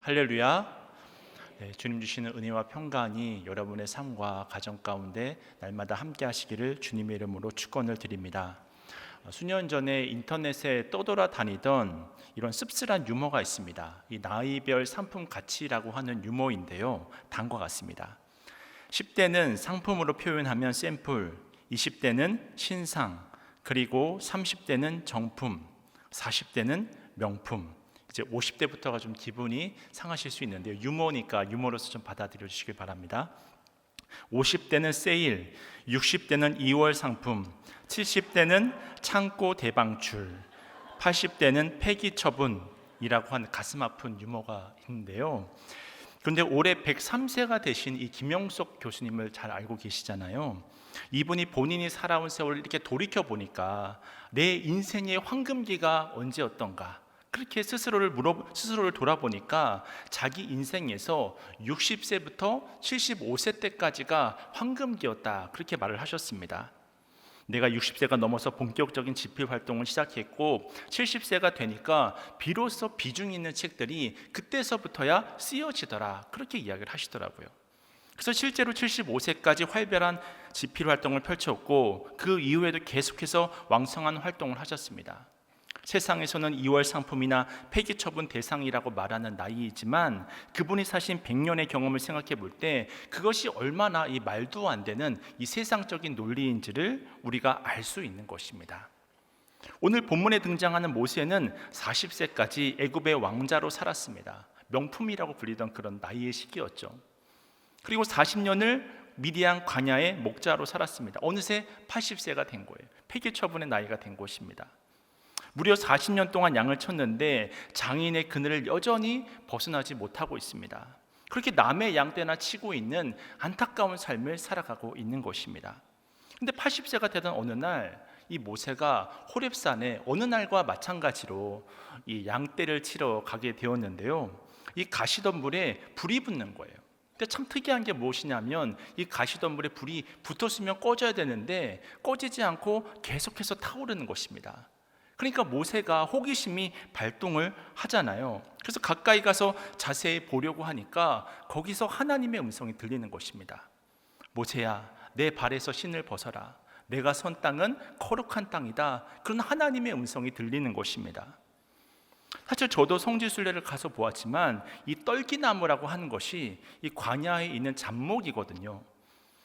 할렐루야. 네, 주님 주시는 은혜와 평강이 여러분의 삶과 가정 가운데 날마다 함께 하시기를 주님의 이름으로 축원을 드립니다. 수년 전에 인터넷에 떠돌아다니던 이런 씁쓸한 유머가 있습니다. 이 나이별 상품 가치라고 하는 유머인데요, 다음과 같습니다. 10대는 상품으로 표현하면 샘플, 20대는 신상, 그리고 30대는 정품, 40대는 명품, 이제 50대부터가 좀 기분이 상하실 수 있는데요, 유머니까 유머로서 좀 받아들여 주시길 바랍니다. 50대는 세일, 60대는 2월 상품, 70대는 창고 대방출, 80대는 폐기 처분이라고 하는 가슴 아픈 유머가 있는데요. 그런데 올해 103세가 되신 이 김영석 교수님을 잘 알고 계시잖아요. 이분이 본인이 살아온 세월을 이렇게 돌이켜 보니까 내 인생의 황금기가 언제였던가, 그렇게 스스로를 돌아보니까 자기 인생에서 60세부터 75세 때까지가 황금기였다, 그렇게 말을 하셨습니다. 내가 60세가 넘어서 본격적인 집필 활동을 시작했고 70세가 되니까 비로소 비중 있는 책들이 그때서부터야 쓰여지더라, 그렇게 이야기를 하시더라고요. 그래서 실제로 75세까지 활발한 집필 활동을 펼쳤고 그 이후에도 계속해서 왕성한 활동을 하셨습니다. 세상에서는 2월 상품이나 폐기 처분 대상이라고 말하는 나이이지만 그분이 사신 100년의 경험을 생각해 볼 때 그것이 얼마나 이 말도 안 되는 이 세상적인 논리인지를 우리가 알 수 있는 것입니다. 오늘 본문에 등장하는 모세는 40세까지 애굽의 왕자로 살았습니다. 명품이라고 불리던 그런 나이의 시기였죠. 그리고 40년을 미디안 광야의 목자로 살았습니다. 어느새 80세가 된 거예요. 폐기 처분의 나이가 된 것입니다. 무려 40년 동안 양을 쳤는데 장인의 그늘을 여전히 벗어나지 못하고 있습니다. 그렇게 남의 양떼나 치고 있는 안타까운 삶을 살아가고 있는 것입니다. 근데 80세가 되던 어느 날 이 모세가 호렙산에 어느 날과 마찬가지로 이 양떼를 치러 가게 되었는데요, 이 가시덤불에 불이 붙는 거예요. 근데 참 특이한 게 무엇이냐면 이 가시덤불에 불이 붙었으면 꺼져야 되는데 꺼지지 않고 계속해서 타오르는 것입니다. 그러니까 모세가 호기심이 발동을 하잖아요. 그래서 가까이 가서 자세히 보려고 하니까 거기서 하나님의 음성이 들리는 것입니다. 모세야, 내 발에서 신을 벗어라. 내가 선 땅은 거룩한 땅이다. 그런 하나님의 음성이 들리는 것입니다. 사실 저도 성지순례를 가서 보았지만 이 떨기나무라고 하는 것이 이 광야에 있는 잡목이거든요.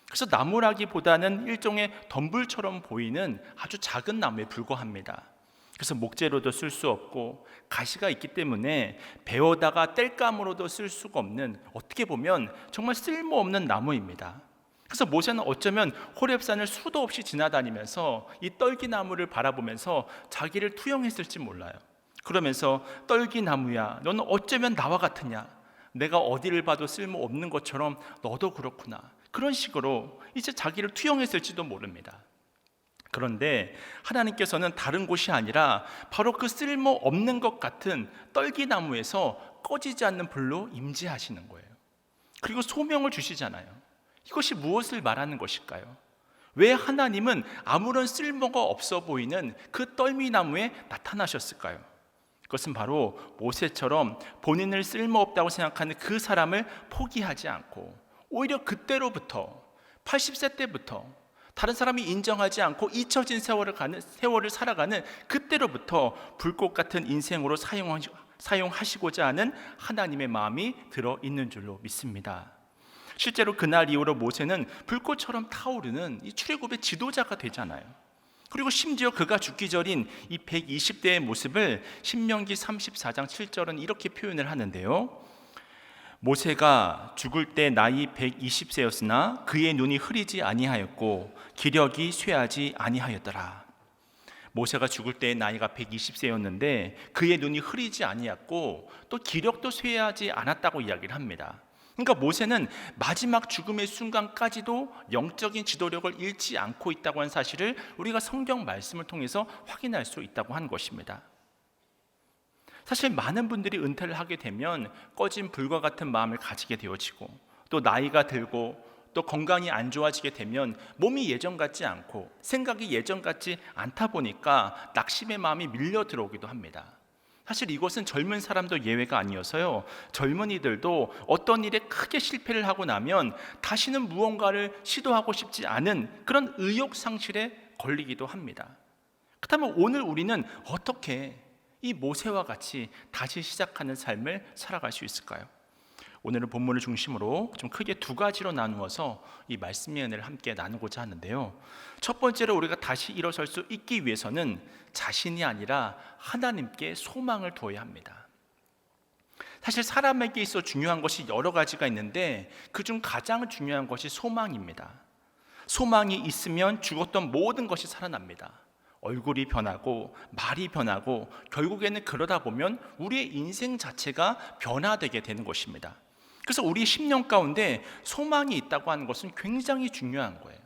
그래서 나무라기보다는 일종의 덤불처럼 보이는 아주 작은 나무에 불과합니다. 그래서 목재로도 쓸 수 없고 가시가 있기 때문에 베어다가 땔감으로도 쓸 수가 없는, 어떻게 보면 정말 쓸모없는 나무입니다. 그래서 모세는 어쩌면 호렙산을 수도 없이 지나다니면서 이 떨기나무를 바라보면서 자기를 투영했을지 몰라요. 그러면서 떨기나무야, 너는 어쩌면 나와 같으냐, 내가 어디를 봐도 쓸모없는 것처럼 너도 그렇구나, 그런 식으로 이제 자기를 투영했을지도 모릅니다. 그런데 하나님께서는 다른 곳이 아니라 바로 그 쓸모없는 것 같은 떨기나무에서 꺼지지 않는 불로 임재하시는 거예요. 그리고 소명을 주시잖아요. 이것이 무엇을 말하는 것일까요? 왜 하나님은 아무런 쓸모가 없어 보이는 그 떨미나무에 나타나셨을까요? 그것은 바로 모세처럼 본인을 쓸모없다고 생각하는 그 사람을 포기하지 않고 오히려 그때로부터 80세 때부터 다른 사람이 인정하지 않고 잊혀진 세월을 살아가는 그때로부터 불꽃 같은 인생으로 사용하시고자 하는 하나님의 마음이 들어있는 줄로 믿습니다. 실제로 그날 이후로 모세는 불꽃처럼 타오르는 이 출애굽의 지도자가 되잖아요. 그리고 심지어 그가 죽기 전인 이 120대의 모습을 신명기 34장 7절은 이렇게 표현을 하는데요, 모세가 죽을 때 나이 120세였으나 그의 눈이 흐리지 아니하였고 기력이 쇠하지 아니하였더라. 모세가 죽을 때 나이가 120세였는데 그의 눈이 흐리지 아니했고 또 기력도 쇠하지 않았다고 이야기를 합니다. 그러니까 모세는 마지막 죽음의 순간까지도 영적인 지도력을 잃지 않고 있다고 하는 사실을 우리가 성경 말씀을 통해서 확인할 수 있다고 하는 것입니다. 사실 많은 분들이 은퇴를 하게 되면 꺼진 불과 같은 마음을 가지게 되어지고 또 나이가 들고 또 건강이 안 좋아지게 되면 몸이 예전 같지 않고 생각이 예전 같지 않다 보니까 낙심의 마음이 밀려 들어오기도 합니다. 사실 이것은 젊은 사람도 예외가 아니어서요, 젊은이들도 어떤 일에 크게 실패를 하고 나면 다시는 무언가를 시도하고 싶지 않은 그런 의욕 상실에 걸리기도 합니다. 그렇다면 오늘 우리는 어떻게 이 모세와 같이 다시 시작하는 삶을 살아갈 수 있을까요? 오늘은 본문을 중심으로 좀 크게 두 가지로 나누어서 이 말씀의 은혜를 함께 나누고자 하는데요, 첫 번째로 우리가 다시 일어설 수 있기 위해서는 자신이 아니라 하나님께 소망을 두어야 합니다. 사실 사람에게 있어 중요한 것이 여러 가지가 있는데 그중 가장 중요한 것이 소망입니다. 소망이 있으면 죽었던 모든 것이 살아납니다. 얼굴이 변하고 말이 변하고 결국에는 그러다 보면 우리의 인생 자체가 변화되게 되는 것입니다. 그래서 우리 10년 가운데 소망이 있다고 하는 것은 굉장히 중요한 거예요.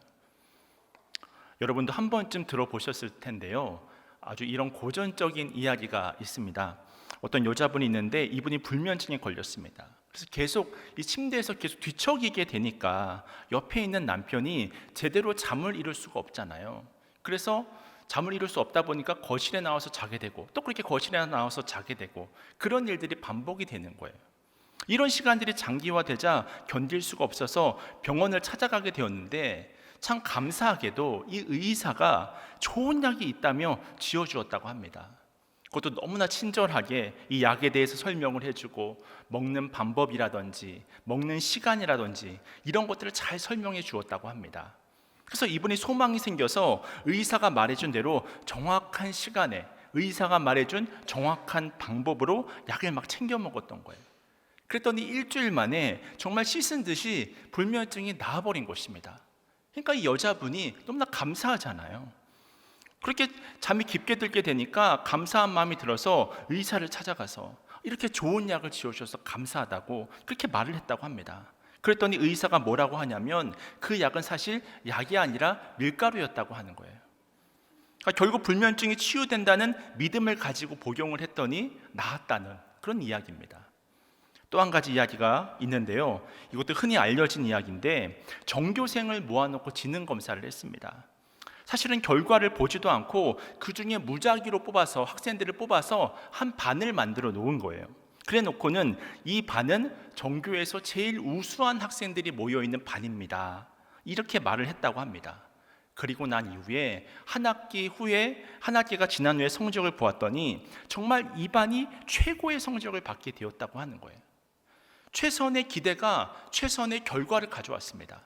여러분도 한 번쯤 들어보셨을 텐데요, 아주 이런 고전적인 이야기가 있습니다. 어떤 여자분이 있는데 이분이 불면증에 걸렸습니다. 그래서 계속 이 침대에서 계속 뒤척이게 되니까 옆에 있는 남편이 제대로 잠을 이룰 수가 없잖아요. 그래서 잠을 이룰 수 없다 보니까 거실에 나와서 자게 되고 또 그렇게 거실에 나와서 자게 되고 그런 일들이 반복이 되는 거예요. 이런 시간들이 장기화되자 견딜 수가 없어서 병원을 찾아가게 되었는데 참 감사하게도 이 의사가 좋은 약이 있다며 지어주었다고 합니다. 그것도 너무나 친절하게 이 약에 대해서 설명을 해주고 먹는 방법이라든지 먹는 시간이라든지 이런 것들을 잘 설명해 주었다고 합니다. 그래서 이분이 소망이 생겨서 의사가 말해준 대로 정확한 시간에 의사가 말해준 정확한 방법으로 약을 막 챙겨 먹었던 거예요. 그랬더니 일주일 만에 정말 씻은 듯이 불면증이 나아버린 것입니다. 그러니까 이 여자분이 너무나 감사하잖아요. 그렇게 잠이 깊게 들게 되니까 감사한 마음이 들어서 의사를 찾아가서 이렇게 좋은 약을 지어주셔서 감사하다고 그렇게 말을 했다고 합니다. 그랬더니 의사가 뭐라고 하냐면 그 약은 사실 약이 아니라 밀가루였다고 하는 거예요. 그러니까 결국 불면증이 치유된다는 믿음을 가지고 복용을 했더니 나았다는 그런 이야기입니다. 또 한 가지 이야기가 있는데요, 이것도 흔히 알려진 이야기인데 전교생을 모아놓고 지능 검사를 했습니다. 사실은 결과를 보지도 않고 그 중에 무작위로 뽑아서 학생들을 뽑아서 한 반을 만들어 놓은 거예요. 그래 놓고는 이 반은 전교에서 제일 우수한 학생들이 모여있는 반입니다, 이렇게 말을 했다고 합니다. 그리고 난 이후에 한 학기가 지난 후에 성적을 보았더니 정말 이 반이 최고의 성적을 받게 되었다고 하는 거예요. 최선의 기대가 최선의 결과를 가져왔습니다.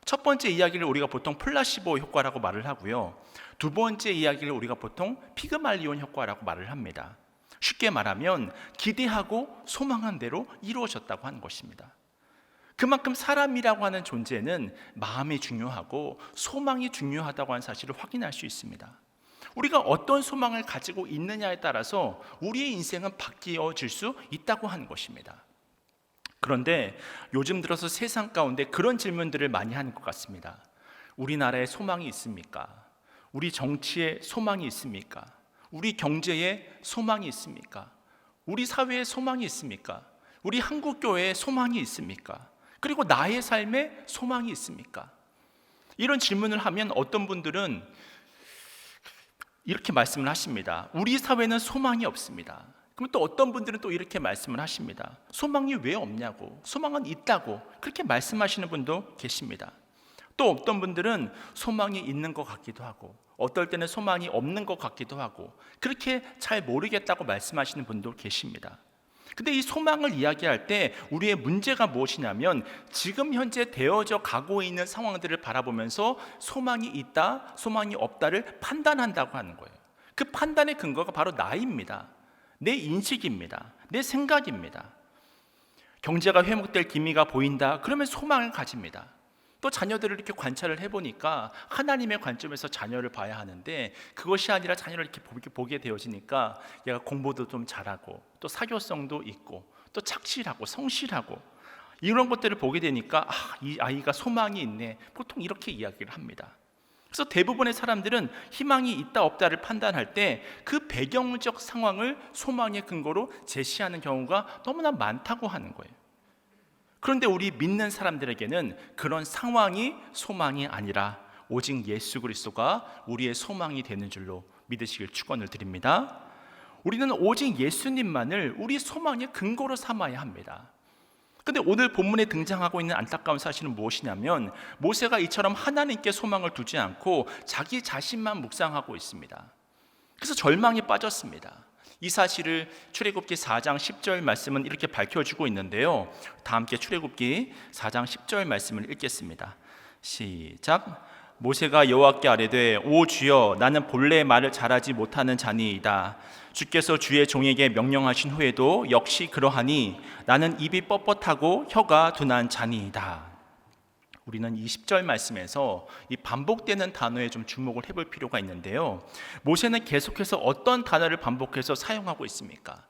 첫 번째 이야기를 우리가 보통 플라시보 효과라고 말을 하고요, 두 번째 이야기를 우리가 보통 피그말리온 효과라고 말을 합니다. 쉽게 말하면 기대하고 소망한 대로 이루어졌다고 하는 것입니다. 그만큼 사람이라고 하는 존재는 마음이 중요하고 소망이 중요하다고 하는 사실을 확인할 수 있습니다. 우리가 어떤 소망을 가지고 있느냐에 따라서 우리의 인생은 바뀌어질 수 있다고 하는 것입니다. 그런데 요즘 들어서 세상 가운데 그런 질문들을 많이 하는 것 같습니다. 우리나라에 소망이 있습니까? 우리 정치에 소망이 있습니까? 우리 경제에 소망이 있습니까? 우리 사회에 소망이 있습니까? 우리 한국교회에 소망이 있습니까? 그리고 나의 삶에 소망이 있습니까? 이런 질문을 하면 어떤 분들은 이렇게 말씀을 하십니다. 우리 사회는 소망이 없습니다. 그럼 또 어떤 분들은 또 이렇게 말씀을 하십니다. 소망이 왜 없냐고, 소망은 있다고 그렇게 말씀하시는 분도 계십니다. 또 어떤 분들은 소망이 있는 것 같기도 하고 어떨 때는 소망이 없는 것 같기도 하고 그렇게 잘 모르겠다고 말씀하시는 분도 계십니다. 근데 이 소망을 이야기할 때 우리의 문제가 무엇이냐면 지금 현재 되어져 가고 있는 상황들을 바라보면서 소망이 있다, 소망이 없다를 판단한다고 하는 거예요. 그 판단의 근거가 바로 나입니다. 내 인식입니다. 내 생각입니다. 경제가 회복될 기미가 보인다, 그러면 소망을 가집니다. 또 자녀들을 이렇게 관찰을 해보니까 하나님의 관점에서 자녀를 봐야 하는데 그것이 아니라 자녀를 이렇게 보게 되어지니까 얘가 공부도 좀 잘하고 또 사교성도 있고 또 착실하고 성실하고 이런 것들을 보게 되니까 이 아이가 소망이 있네, 보통 이렇게 이야기를 합니다. 그래서 대부분의 사람들은 희망이 있다 없다를 판단할 때 그 배경적 상황을 소망의 근거로 제시하는 경우가 너무나 많다고 하는 거예요. 그런데 우리 믿는 사람들에게는 그런 상황이 소망이 아니라 오직 예수 그리스도가 우리의 소망이 되는 줄로 믿으시길 축원을 드립니다. 우리는 오직 예수님만을 우리 소망의 근거로 삼아야 합니다. 근데 오늘 본문에 등장하고 있는 안타까운 사실은 무엇이냐면 모세가 이처럼 하나님께 소망을 두지 않고 자기 자신만 묵상하고 있습니다. 그래서 절망에 빠졌습니다. 이 사실을 출애굽기 4장 10절 말씀은 이렇게 밝혀주고 있는데요. 다 함께 출애굽기 4장 10절 말씀을 읽겠습니다. 시작. 모세가 여호와께 아뢰되 오 주여 나는 본래 말을 잘하지 못하는 자니이다. 주께서 주의 종에게 명령하신 후에도 역시 그러하니 나는 입이 뻣뻣하고 혀가 둔한 자니이다. 우리는 이 10절 말씀에서 이 반복되는 단어에 좀 주목을 해볼 필요가 있는데요. 모세는 계속해서 어떤 단어를 반복해서 사용하고 있습니까?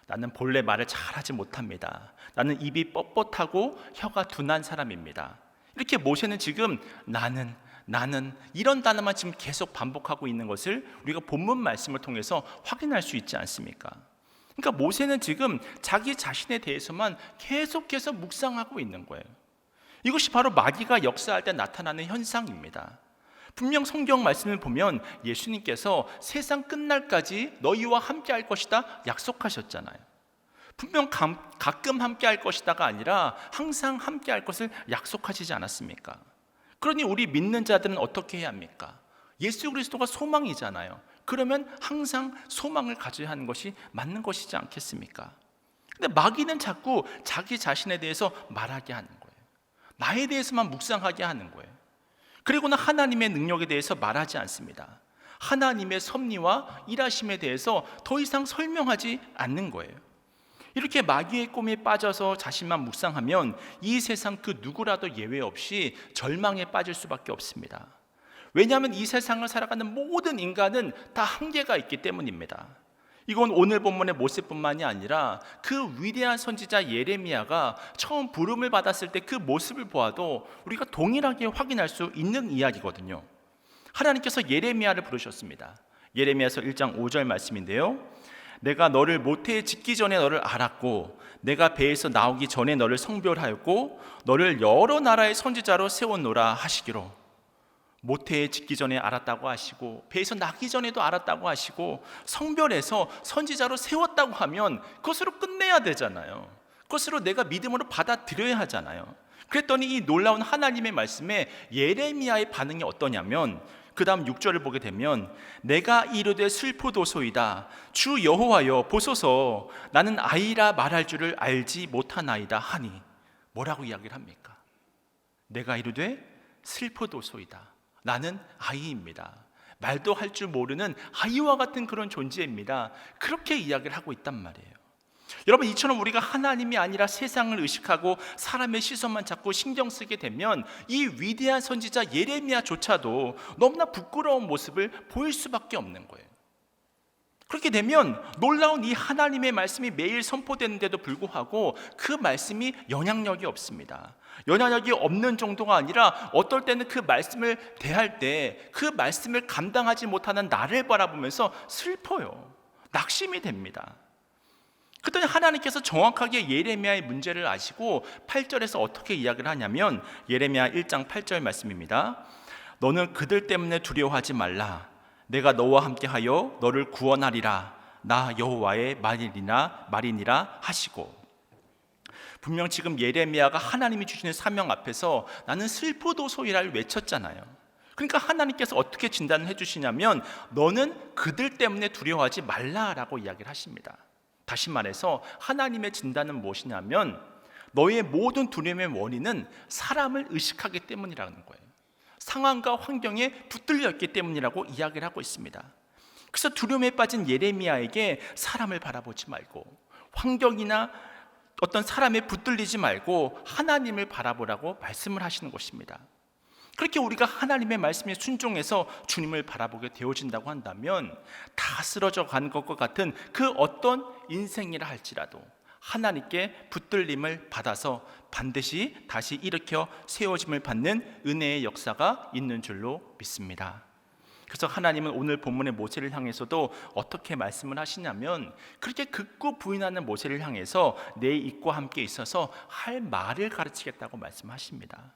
나는 본래 말을 잘하지 못합니다. 나는 입이 뻣뻣하고 혀가 둔한 사람입니다. 이렇게 모세는 지금 나는 이런 단어만 지금 계속 반복하고 있는 것을 우리가 본문 말씀을 통해서 확인할 수 있지 않습니까? 그러니까 모세는 지금 자기 자신에 대해서만 계속해서 묵상하고 있는 거예요. 이것이 바로 마귀가 역사할 때 나타나는 현상입니다. 분명 성경 말씀을 보면 예수님께서 세상 끝날까지 너희와 함께 할 것이다 약속하셨잖아요. 분명 가끔 함께 할 것이다가 아니라 항상 함께 할 것을 약속하시지 않았습니까? 그러니 우리 믿는 자들은 어떻게 해야 합니까? 예수 그리스도가 소망이잖아요. 그러면 항상 소망을 가져야 하는 것이 맞는 것이지 않겠습니까? 근데 마귀는 자꾸 자기 자신에 대해서 말하게 하는 거예요. 나에 대해서만 묵상하게 하는 거예요. 그리고는 하나님의 능력에 대해서 말하지 않습니다. 하나님의 섭리와 일하심에 대해서 더 이상 설명하지 않는 거예요. 이렇게 마귀의 꿈에 빠져서 자신만 묵상하면 이 세상 그 누구라도 예외 없이 절망에 빠질 수밖에 없습니다. 왜냐하면 이 세상을 살아가는 모든 인간은 다 한계가 있기 때문입니다. 이건 오늘 본문의 모세뿐만이 아니라 그 위대한 선지자 예레미야가 처음 부름을 받았을 때 그 모습을 보아도 우리가 동일하게 확인할 수 있는 이야기거든요. 하나님께서 예레미야를 부르셨습니다. 예레미야서 1장 5절 말씀인데요. 내가 너를 모태에 짓기 전에 너를 알았고 내가 배에서 나오기 전에 너를 성별하였고 너를 여러 나라의 선지자로 세웠노라 하시기로. 모태에 짓기 전에 알았다고 하시고 배에서 나기 전에도 알았다고 하시고 성별해서 선지자로 세웠다고 하면 그것으로 끝내야 되잖아요. 그것으로 내가 믿음으로 받아들여야 하잖아요. 그랬더니 이 놀라운 하나님의 말씀에 예레미야의 반응이 어떠냐면 그 다음 6절을 보게 되면 내가 이르되 슬프도소이다 주 여호와여 보소서 나는 아이라 말할 줄을 알지 못하나이다 하니. 뭐라고 이야기를 합니까? 내가 이르되 슬프도소이다. 나는 아이입니다. 말도 할 줄 모르는 아이와 같은 그런 존재입니다. 그렇게 이야기를 하고 있단 말이에요. 여러분, 이처럼 우리가 하나님이 아니라 세상을 의식하고 사람의 시선만 자꾸 신경 쓰게 되면 이 위대한 선지자 예레미야조차도 너무나 부끄러운 모습을 보일 수밖에 없는 거예요. 그렇게 되면 놀라운 이 하나님의 말씀이 매일 선포되는데도 불구하고 그 말씀이 영향력이 없습니다. 영향력이 없는 정도가 아니라 어떨 때는 그 말씀을 대할 때 그 말씀을 감당하지 못하는 나를 바라보면서 슬퍼요. 낙심이 됩니다. 그랬더니 하나님께서 정확하게 예레미야의 문제를 아시고 8절에서 어떻게 이야기를 하냐면 예레미야 1장 8절 말씀입니다. 너는 그들 때문에 두려워하지 말라. 내가 너와 함께하여 너를 구원하리라. 나 여호와의 말이니라 하시고. 분명 지금 예레미야가 하나님이 주시는 사명 앞에서 나는 슬프도소이라를 외쳤잖아요. 그러니까 하나님께서 어떻게 진단을 해주시냐면 너는 그들 때문에 두려워하지 말라라고 이야기를 하십니다. 다시 말해서 하나님의 진단은 무엇이냐면 너의 모든 두려움의 원인은 사람을 의식하기 때문이라는 거예요. 상황과 환경에 붙들려 있기 때문이라고 이야기를 하고 있습니다. 그래서 두려움에 빠진 예레미야에게 사람을 바라보지 말고 환경이나 어떤 사람에 붙들리지 말고 하나님을 바라보라고 말씀을 하시는 것입니다. 그렇게 우리가 하나님의 말씀에 순종해서 주님을 바라보게 되어진다고 한다면 다 쓰러져 간 것과 같은 그 어떤 인생이라 할지라도 하나님께 붙들림을 받아서 반드시 다시 일으켜 세워짐을 받는 은혜의 역사가 있는 줄로 믿습니다. 그래서 하나님은 오늘 본문의 모세를 향해서도 어떻게 말씀을 하시냐면 그렇게 극구 부인하는 모세를 향해서 내 입과 함께 있어서 할 말을 가르치겠다고 말씀하십니다.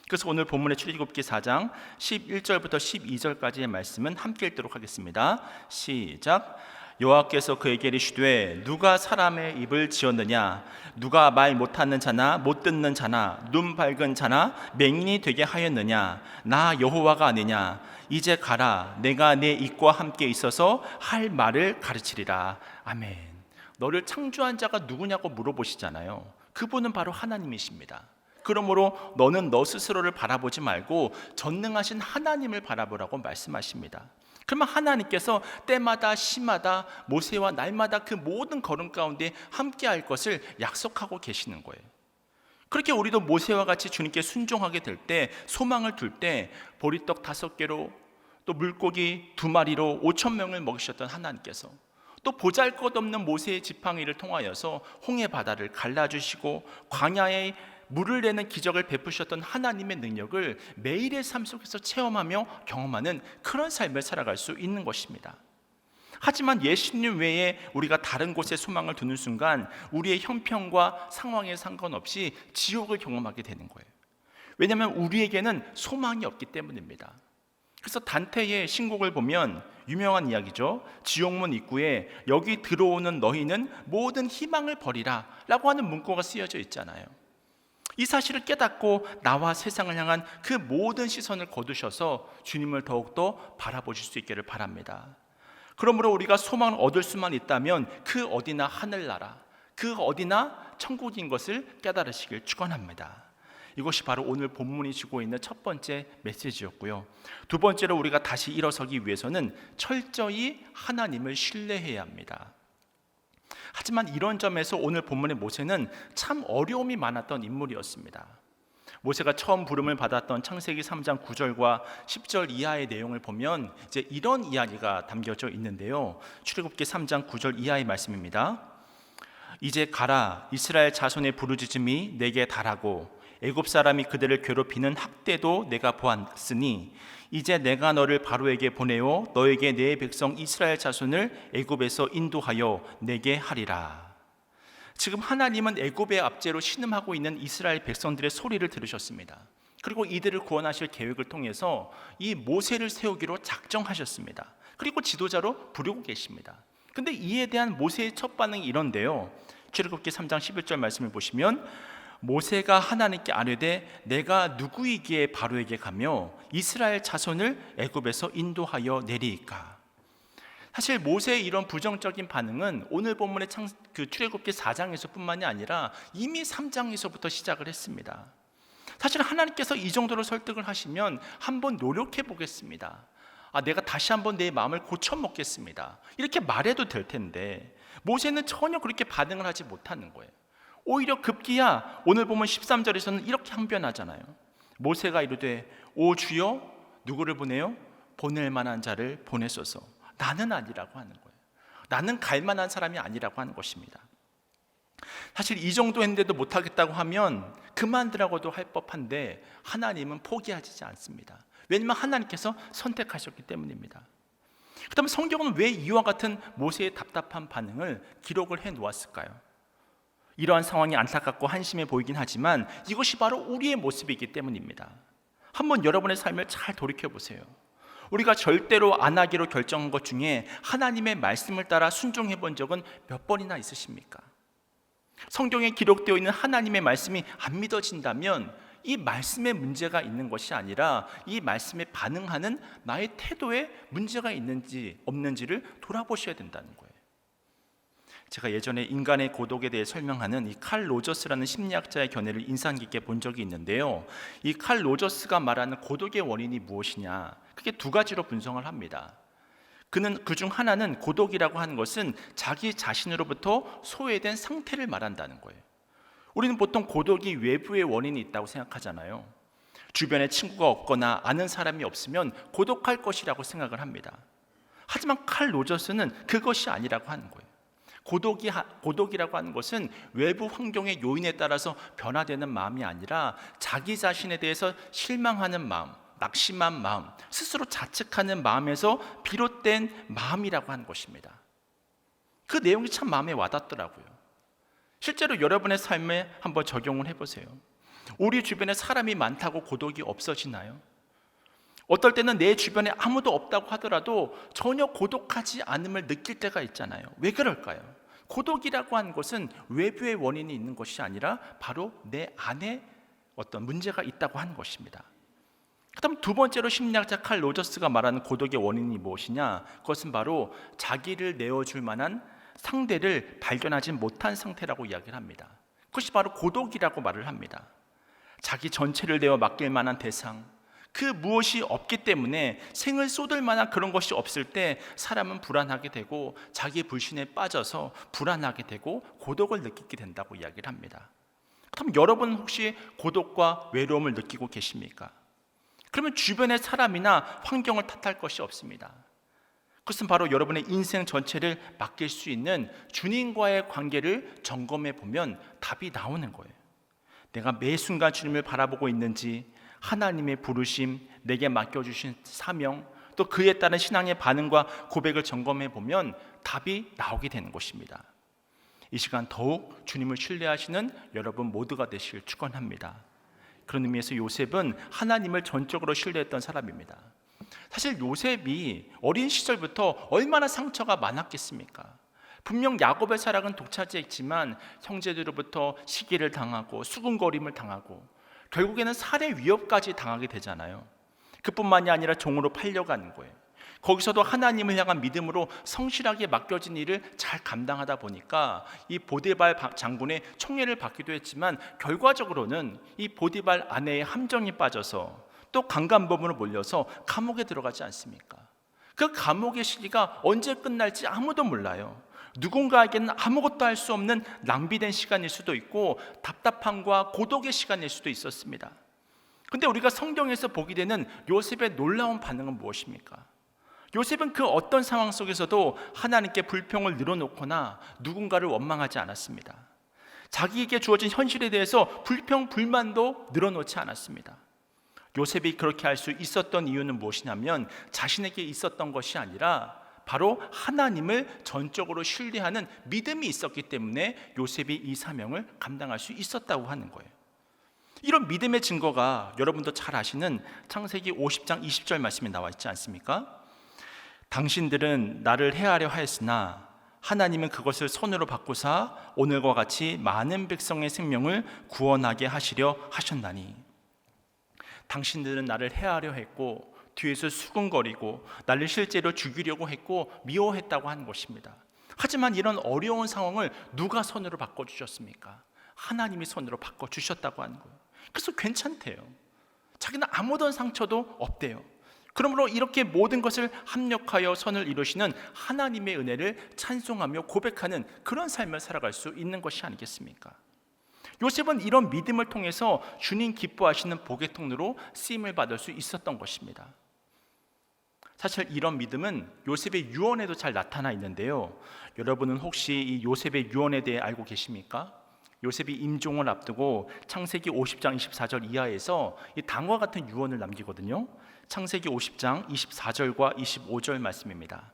그래서 오늘 본문의 출애굽기 4장 11절부터 12절까지의 말씀은 함께 읽도록 하겠습니다. 시작. 여호와께서 그에게 이르시되 누가 사람의 입을 지었느냐? 누가 말 못하는 자나 못 듣는 자나 눈 밝은 자나 맹인이 되게 하였느냐? 나 여호와가 아니냐? 이제 가라. 내가 내 입과 함께 있어서 할 말을 가르치리라. 아멘. 너를 창조한 자가 누구냐고 물어보시잖아요. 그분은 바로 하나님이십니다. 그러므로 너는 너 스스로를 바라보지 말고 전능하신 하나님을 바라보라고 말씀하십니다. 그러면 하나님께서 때마다 시마다 모세와 날마다 그 모든 걸음 가운데 함께할 것을 약속하고 계시는 거예요. 그렇게 우리도 모세와 같이 주님께 순종하게 될 때, 소망을 둘 때 보리떡 5개로 또 물고기 2마리로 5,000명을 먹이셨던 하나님께서 또 보잘것없는 모세의 지팡이를 통하여서 홍해 바다를 갈라주시고 광야에 물을 내는 기적을 베푸셨던 하나님의 능력을 매일의 삶 속에서 체험하며 경험하는 그런 삶을 살아갈 수 있는 것입니다. 하지만 예수님 외에 우리가 다른 곳에 소망을 두는 순간 우리의 형편과 상황에 상관없이 지옥을 경험하게 되는 거예요. 왜냐하면 우리에게는 소망이 없기 때문입니다. 그래서 단테의 신곡을 보면 유명한 이야기죠. 지옥문 입구에 여기 들어오는 너희는 모든 희망을 버리라 라고 하는 문구가 쓰여져 있잖아요. 이 사실을 깨닫고 나와 세상을 향한 그 모든 시선을 거두셔서 주님을 더욱더 바라보실 수 있기를 바랍니다. 그러므로 우리가 소망을 얻을 수만 있다면 그 어디나 하늘나라, 그 어디나 천국인 것을 깨달으시길 축원합니다. 이것이 바로 오늘 본문이 주고 있는 첫 번째 메시지였고요. 두 번째로 우리가 다시 일어서기 위해서는 철저히 하나님을 신뢰해야 합니다. 하지만 이런 점에서 오늘 본문의 모세는 참 어려움이 많았던 인물이었습니다. 모세가 처음 부름을 받았던 창세기 3장 9절과 10절 이하의 내용을 보면 이제 이런 이야기가 담겨져 있는데요. 출애굽기 3장 9절 이하의 말씀입니다. 이제 가라. 이스라엘 자손의 부르짖음이 내게 달하고 애굽 사람이 그들을 괴롭히는 학대도 내가 보았으니 이제 내가 너를 바로에게 보내어 너에게 내 백성 이스라엘 자손을 애굽에서 인도하여 내게 하리라. 지금 하나님은 애굽의 압제로 신음하고 있는 이스라엘 백성들의 소리를 들으셨습니다. 그리고 이들을 구원하실 계획을 통해서 이 모세를 세우기로 작정하셨습니다. 그리고 지도자로 부르고 계십니다. 근데 이에 대한 모세의 첫 반응이 이런데요. 출애굽기 3장 11절 말씀을 보시면 모세가 하나님께 아뢰되 내가 누구이기에 바로에게 가며 이스라엘 자손을 애굽에서 인도하여 내리이까. 사실 모세의 이런 부정적인 반응은 오늘 본문의 출애굽기 4장에서 뿐만이 아니라 이미 3장에서부터 시작을 했습니다. 사실 하나님께서 이 정도로 설득을 하시면 한번 노력해 보겠습니다. 내가 다시 한번 내 마음을 고쳐 먹겠습니다. 이렇게 말해도 될 텐데 모세는 전혀 그렇게 반응을 하지 못하는 거예요. 오히려 급기야 오늘 보면 13절에서는 이렇게 항변하잖아요. 모세가 이르되 오 주여 누구를 보내요? 보낼 만한 자를 보내소서. 나는 아니라고 하는 거예요. 나는 갈 만한 사람이 아니라고 하는 것입니다. 사실 이 정도 했는데도 못하겠다고 하면 그만두라고도 할 법한데 하나님은 포기하지 않습니다. 왜냐하면 하나님께서 선택하셨기 때문입니다. 그렇다면 성경은 왜 이와 같은 모세의 답답한 반응을 기록을 해 놓았을까요? 이러한 상황이 안타깝고 한심해 보이긴 하지만 이것이 바로 우리의 모습이기 때문입니다. 한번 여러분의 삶을 잘 돌이켜 보세요. 우리가 절대로 안 하기로 결정한 것 중에 하나님의 말씀을 따라 순종해 본 적은 몇 번이나 있으십니까? 성경에 기록되어 있는 하나님의 말씀이 안 믿어진다면 이 말씀에 문제가 있는 것이 아니라 이 말씀에 반응하는 나의 태도에 문제가 있는지 없는지를 돌아보셔야 된다는 거예요. 제가 예전에 인간의 고독에 대해 설명하는 이 칼 로저스라는 심리학자의 견해를 인상 깊게 본 적이 있는데요. 이 칼 로저스가 말하는 고독의 원인이 무엇이냐? 크게 두 가지로 분석을 합니다. 그는 그중 하나는 고독이라고 하는 것은 자기 자신으로부터 소외된 상태를 말한다는 거예요. 우리는 보통 고독이 외부의 원인이 있다고 생각하잖아요. 주변에 친구가 없거나 아는 사람이 없으면 고독할 것이라고 생각을 합니다. 하지만 칼 로저스는 그것이 아니라고 하는 거예요. 고독이라고 하는 것은 외부 환경의 요인에 따라서 변화되는 마음이 아니라 자기 자신에 대해서 실망하는 마음, 낙심한 마음, 스스로 자책하는 마음에서 비롯된 마음이라고 하는 것입니다. 그 내용이 참 마음에 와닿더라고요. 실제로 여러분의 삶에 한번 적용을 해보세요. 우리 주변에 사람이 많다고 고독이 없어지나요? 어떨 때는 내 주변에 아무도 없다고 하더라도 전혀 고독하지 않음을 느낄 때가 있잖아요. 왜 그럴까요? 고독이라고 하는 것은 외부의 원인이 있는 것이 아니라 바로 내 안에 어떤 문제가 있다고 하는 것입니다. 그다음 두 번째로 심리학자 칼 로저스가 말하는 고독의 원인이 무엇이냐? 그것은 바로 자기를 내어줄 만한 상대를 발견하지 못한 상태라고 이야기를 합니다. 그것이 바로 고독이라고 말을 합니다. 자기 전체를 내어 맡길 만한 대상, 그 무엇이 없기 때문에 생을 쏟을 만한 그런 것이 없을 때 사람은 불안하게 되고 자기 불신에 빠져서 불안하게 되고 고독을 느끼게 된다고 이야기를 합니다. 그럼 여러분 혹시 고독과 외로움을 느끼고 계십니까? 그러면 주변의 사람이나 환경을 탓할 것이 없습니다. 그것은 바로 여러분의 인생 전체를 맡길 수 있는 주님과의 관계를 점검해 보면 답이 나오는 거예요. 내가 매 순간 주님을 바라보고 있는지, 하나님의 부르심, 내게 맡겨주신 사명, 또 그에 따른 신앙의 반응과 고백을 점검해 보면 답이 나오게 되는 것입니다. 이 시간 더욱 주님을 신뢰하시는 여러분 모두가 되시길 축원합니다. 그런 의미에서 요셉은 하나님을 전적으로 신뢰했던 사람입니다. 사실 요셉이 어린 시절부터 얼마나 상처가 많았겠습니까? 분명 야곱의 사랑은 독차지했지만 형제들로부터 시기를 당하고 수군거림을 당하고 결국에는 살해 위협까지 당하게 되잖아요. 그뿐만이 아니라 종으로 팔려가는 거예요. 거기서도 하나님을 향한 믿음으로 성실하게 맡겨진 일을 잘 감당하다 보니까 이 보디발 장군의 총애를 받기도 했지만 결과적으로는 이 보디발 아내의 함정이 빠져서 또 강간범으로 몰려서 감옥에 들어가지 않습니까? 그 감옥의 시기가 언제 끝날지 아무도 몰라요. 누군가에게는 아무것도 할 수 없는 낭비된 시간일 수도 있고 답답함과 고독의 시간일 수도 있었습니다. 근데 우리가 성경에서 보게 되는 요셉의 놀라운 반응은 무엇입니까? 요셉은 그 어떤 상황 속에서도 하나님께 불평을 늘어놓거나 누군가를 원망하지 않았습니다. 자기에게 주어진 현실에 대해서 불평, 불만도 늘어놓지 않았습니다. 요셉이 그렇게 할 수 있었던 이유는 무엇이냐면 자신에게 있었던 것이 아니라 바로 하나님을 전적으로 신뢰하는 믿음이 있었기 때문에 요셉이 이 사명을 감당할 수 있었다고 하는 거예요. 이런 믿음의 증거가 여러분도 잘 아시는 창세기 50장 20절 말씀에 나와 있지 않습니까? 당신들은 나를 해하려 하였으나 하나님은 그것을 손으로 바꾸사 오늘과 같이 많은 백성의 생명을 구원하게 하시려 하셨나니. 당신들은 나를 해하려 했고 뒤에서 수군거리고 나를 실제로 죽이려고 했고 미워했다고 하는 것입니다. 하지만 이런 어려운 상황을 누가 손으로 바꿔주셨습니까? 하나님이 손으로 바꿔주셨다고 하는 거예요. 그래서 괜찮대요. 자기는 아무런 상처도 없대요. 그러므로 이렇게 모든 것을 합력하여 선을 이루시는 하나님의 은혜를 찬송하며 고백하는 그런 삶을 살아갈 수 있는 것이 아니겠습니까? 요셉은 이런 믿음을 통해서 주님 기뻐하시는 복의 통로로 쓰임을 받을 수 있었던 것입니다. 사실 이런 믿음은 요셉의 유언에도 잘 나타나 있는데요. 여러분은 혹시 이 요셉의 유언에 대해 알고 계십니까? 요셉이 임종을 앞두고 창세기 50장 24절 이하에서 이 다음과 같은 유언을 남기거든요. 창세기 50장 24절과 25절 말씀입니다.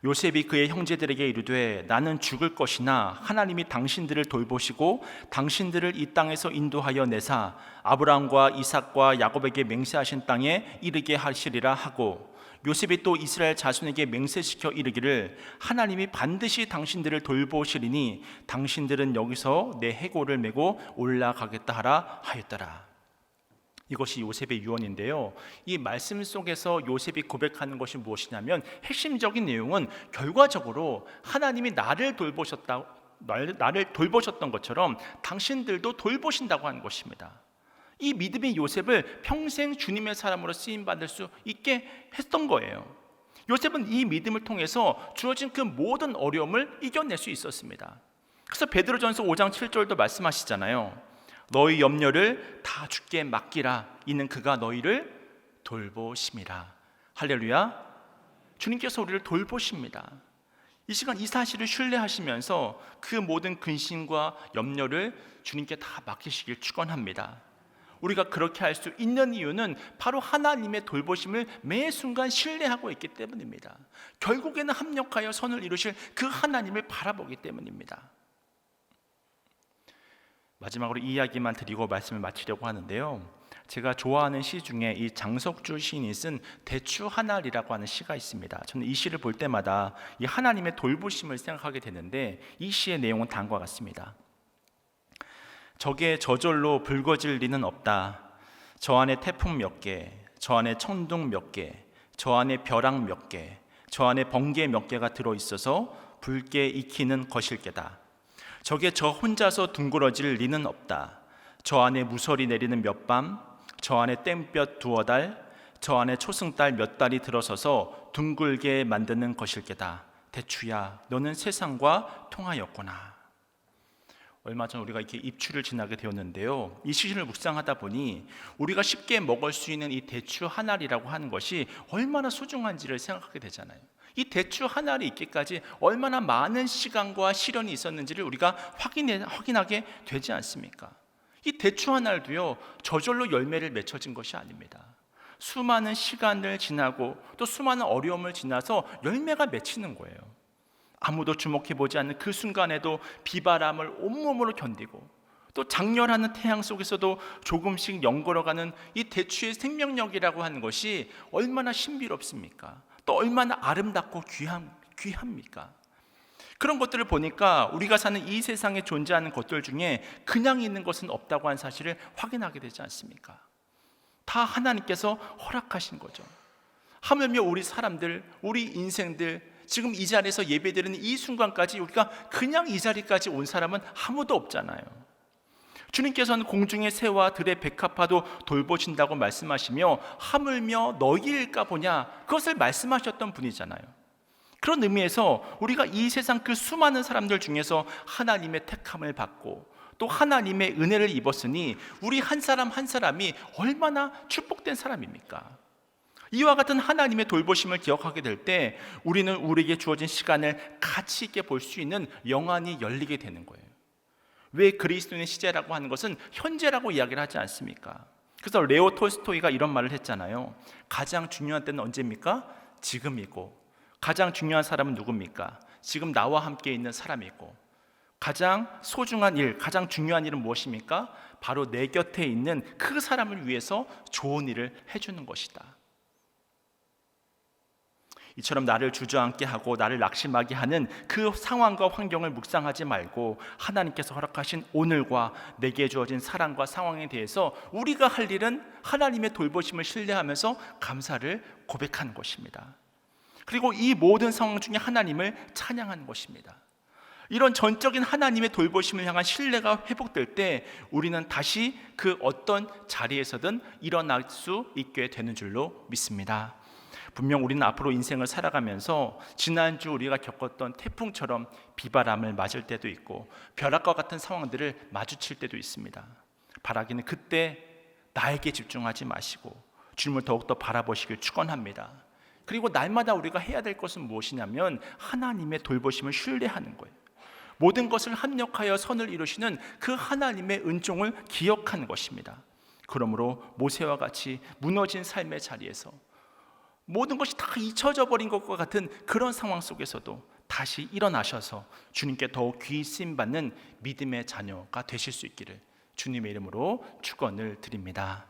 요셉이 그의 형제들에게 이르되 나는 죽을 것이나 하나님이 당신들을 돌보시고 당신들을 이 땅에서 인도하여 내사 아브라함과 이삭과 야곱에게 맹세하신 땅에 이르게 하시리라 하고, 요셉이 또 이스라엘 자손에게 맹세시켜 이르기를 하나님이 반드시 당신들을 돌보시리니 당신들은 여기서 내 해골을 메고 올라가겠다 하라 하였더라. 이것이 요셉의 유언인데요. 이 말씀 속에서 요셉이 고백하는 것이 무엇이냐면 핵심적인 내용은 결과적으로 하나님이 나를 돌보셨던 것처럼 당신들도 돌보신다고 하는 것입니다. 이 믿음의 요셉을 평생 주님의 사람으로 쓰임받을 수 있게 했던 거예요. 요셉은 이 믿음을 통해서 주어진 그 모든 어려움을 이겨낼 수 있었습니다. 그래서 베드로전서 5장 7절도 말씀하시잖아요. 너희 염려를 다 주께 맡기라. 이는 그가 너희를 돌보심이라. 할렐루야. 주님께서 우리를 돌보십니다. 이 시간 이 사실을 신뢰하시면서 그 모든 근심과 염려를 주님께 다 맡기시길 축원합니다. 우리가 그렇게 할 수 있는 이유는 바로 하나님의 돌보심을 매 순간 신뢰하고 있기 때문입니다. 결국에는 합력하여 선을 이루실 그 하나님을 바라보기 때문입니다. 마지막으로 이 이야기만 드리고 말씀을 마치려고 하는데요. 제가 좋아하는 시 중에 이 장석주 시인이 쓴 대추 하나리라고 하는 시가 있습니다. 저는 이 시를 볼 때마다 이 하나님의 돌보심을 생각하게 되는데, 이 시의 내용은 다음과 같습니다. 적의 저절로 붉어질 리는 없다. 저 안에 태풍 몇 개, 저 안에 천둥 몇 개, 저 안에 벼락 몇 개, 저 안에 번개 몇 개가 들어있어서 붉게 익히는 것일 게다. 적의 저 혼자서 둥그러질 리는 없다. 저 안에 무설이 내리는 몇 밤, 저 안에 땡볕 두어 달, 저 안에 초승달 몇 달이 들어서서 둥글게 만드는 것일 게다. 대추야, 너는 세상과 통하였구나. 얼마 전 우리가 이렇게 입추를 지나게 되었는데요, 이 시신을 묵상하다 보니 우리가 쉽게 먹을 수 있는 이 대추 한 알이라고 하는 것이 얼마나 소중한지를 생각하게 되잖아요. 이 대추 한 알이 있기까지 얼마나 많은 시간과 시련이 있었는지를 우리가 확인하게 되지 않습니까? 이 대추 한 알도요, 저절로 열매를 맺혀진 것이 아닙니다. 수많은 시간을 지나고 또 수많은 어려움을 지나서 열매가 맺히는 거예요. 아무도 주목해보지 않는 그 순간에도 비바람을 온몸으로 견디고, 또 장렬하는 태양 속에서도 조금씩 연걸어가는 이 대추의 생명력이라고 하는 것이 얼마나 신비롭습니까? 또 얼마나 아름답고 귀합니까? 그런 것들을 보니까 우리가 사는 이 세상에 존재하는 것들 중에 그냥 있는 것은 없다고 하는 사실을 확인하게 되지 않습니까? 다 하나님께서 허락하신 거죠. 하물며 우리 사람들, 우리 인생들, 지금 이 자리에서 예배드리는 이 순간까지 우리가 그냥 이 자리까지 온 사람은 아무도 없잖아요. 주님께서는 공중의 새와 들의 백합화도 돌보신다고 말씀하시며, 하물며 너희일까 보냐, 그것을 말씀하셨던 분이잖아요. 그런 의미에서 우리가 이 세상 그 수많은 사람들 중에서 하나님의 택함을 받고 또 하나님의 은혜를 입었으니 우리 한 사람 한 사람이 얼마나 축복된 사람입니까? 이와 같은 하나님의 돌보심을 기억하게 될 때 우리는 우리에게 주어진 시간을 가치 있게 볼 수 있는 영안이 열리게 되는 거예요. 왜 그리스도인의 시제라고 하는 것은 현재라고 이야기를 하지 않습니까? 그래서 레오 톨스토이가 이런 말을 했잖아요. 가장 중요한 때는 언제입니까? 지금이고, 가장 중요한 사람은 누굽니까? 지금 나와 함께 있는 사람이고, 가장 소중한 일, 가장 중요한 일은 무엇입니까? 바로 내 곁에 있는 그 사람을 위해서 좋은 일을 해주는 것이다. 이처럼 나를 주저앉게 하고 나를 낙심하게 하는 그 상황과 환경을 묵상하지 말고 하나님께서 허락하신 오늘과 내게 주어진 사랑과 상황에 대해서 우리가 할 일은 하나님의 돌보심을 신뢰하면서 감사를 고백하는 것입니다. 그리고 이 모든 상황 중에 하나님을 찬양하는 것입니다. 이런 전적인 하나님의 돌보심을 향한 신뢰가 회복될 때 우리는 다시 그 어떤 자리에서든 일어날 수 있게 되는 줄로 믿습니다. 분명 우리는 앞으로 인생을 살아가면서 지난주 우리가 겪었던 태풍처럼 비바람을 맞을 때도 있고 벼락과 같은 상황들을 마주칠 때도 있습니다. 바라기는 그때 나에게 집중하지 마시고 주님을 더욱더 바라보시길 축원합니다. 그리고 날마다 우리가 해야 될 것은 무엇이냐면 하나님의 돌보심을 신뢰하는 거예요. 모든 것을 합력하여 선을 이루시는 그 하나님의 은총을 기억하는 것입니다. 그러므로 모세와 같이 무너진 삶의 자리에서 모든 것이 다 잊혀져 버린 것과 같은 그런 상황 속에서도 다시 일어나셔서 주님께 더욱 귀히 쓰임받는 믿음의 자녀가 되실 수 있기를 주님의 이름으로 축원을 드립니다.